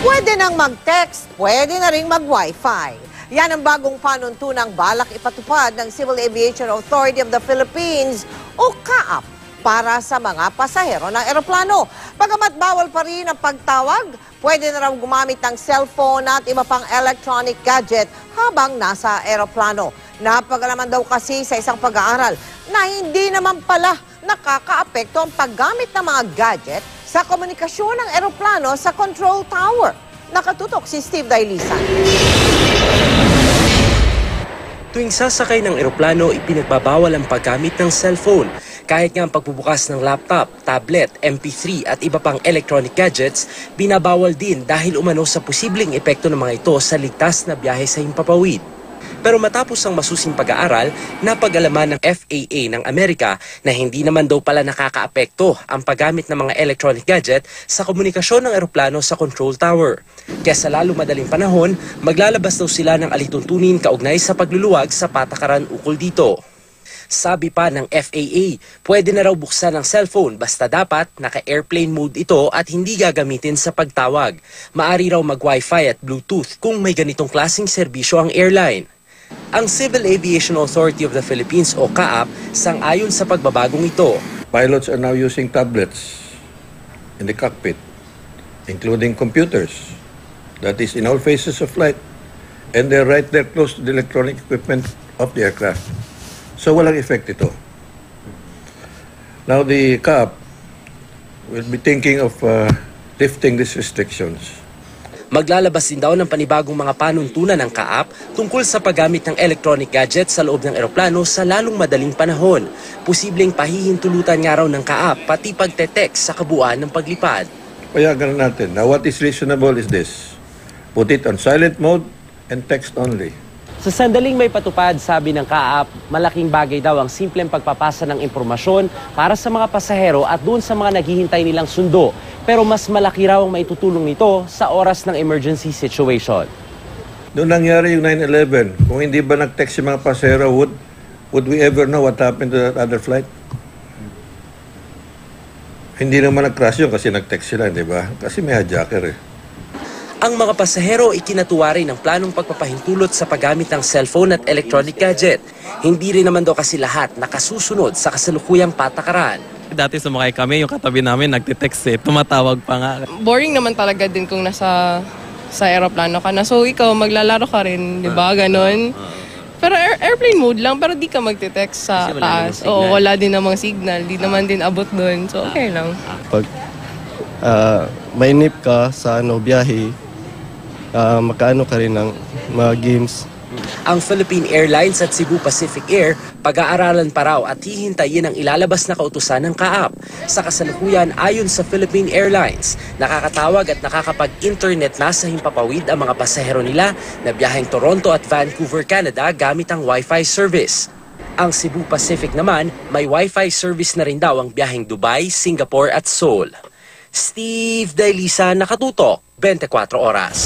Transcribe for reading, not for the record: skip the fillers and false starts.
Pwede nang mag-text, pwede na ring mag-Wi-Fi. Yan ang bagong panuntunang balak ipatupad ng Civil Aviation Authority of the Philippines o CAAP para sa mga pasahero ng eroplano. Bagamat bawal pa rin ang pagtawag, pwede na raw gumamit ng cellphone at iba pang electronic gadget habang nasa eroplano. Napagalaman daw kasi sa isang pag-aaral na hindi naman pala nakakaapekto ang paggamit ng mga gadget sa komunikasyon ng eroplano sa control tower. Nakatutok si Steve Dailisan. Tuwing sasakay ng eroplano, ipinagbabawal ang paggamit ng cellphone. Kahit nga ang pagbubukas ng laptop, tablet, MP3 at iba pang electronic gadgets, binabawal din dahil umano sa posibleng epekto ng mga ito sa ligtas na biyahe sa himpapawid. Pero matapos ang masusing pag-aaral, napag-alaman ng FAA ng Amerika na hindi naman daw pala nakakaapekto ang paggamit ng mga electronic gadget sa komunikasyon ng eroplano sa control tower. Kaya sa lalo madaling panahon, maglalabas daw sila ng alituntunin kaugnay sa pagluluwag sa patakaran ukol dito. Sabi pa ng FAA, pwede na raw buksan ang cellphone basta dapat naka-airplane mode ito at hindi gagamitin sa pagtawag. Maari raw mag-Wi-Fi at Bluetooth kung may ganitong klaseng serbisyo ang airline. Ang Civil Aviation Authority of the Philippines o CAAP sang-ayon sa pagbabagong ito. Pilots are now using tablets in the cockpit, including computers. That is in all phases of flight. And they're right there close to the electronic equipment of the aircraft. So walang effect ito. Now the CAAP will be thinking of lifting these restrictions. Maglalabas din daw ng panibagong mga panuntunan ng CAAP tungkol sa paggamit ng electronic gadgets sa loob ng eroplano sa lalong madaling panahon. Posibleng pahihintulutan nga raw ng CAAP pati pagte-text sa kabuuan ng paglipad. Payagan natin. Now what is reasonable is this. Put it on silent mode and text only. Sa sandaling may patupad, sabi ng CAAP, malaking bagay daw ang simpleng pagpapasa ng impormasyon para sa mga pasahero at doon sa mga naghihintay nilang sundo. Pero mas malaki raw ang maitutulong nito sa oras ng emergency situation. Noong nangyari yung 9/11, kung hindi ba nag-text yung mga pasahero, would we ever know what happened to that other flight? Hindi naman nag-crash yun kasi nag-text sila, di ba? Kasi may hijacker eh. Ang mga pasahero ikinatuwa rin ng planong pagpapahintulot sa paggamit ng cellphone at electronic gadget. Hindi rin naman daw kasi lahat nakasusunod sa kasalukuyang patakaran. Dati sumakay kami, yung katabi namin nagtitext tumatawag pa nga. Boring naman talaga din kung nasa aeroplano ka na. So ikaw maglalaro ka rin, di ba? Ganon. Pero airplane mode lang, pero di ka magte-text sa taas. Oo, wala din namang signal. Di naman din abot doon. So okay lang. Pag may nip ka sa biyahe, makaano ka rin ng mga games. Ang Philippine Airlines at Cebu Pacific Air, pag-aaralan pa raw at hihintayin ang ilalabas na kautusan ng CAAP. Sa kasalukuyan, ayon sa Philippine Airlines, nakakatawag at nakakapag-internet na sa himpapawid ang mga pasahero nila na biyaheng Toronto at Vancouver, Canada gamit ang Wi-Fi service. Ang Cebu Pacific naman, may Wi-Fi service na rin daw ang biyaheng Dubai, Singapore at Seoul. Steve Dailisan, nakatutok, 24 oras.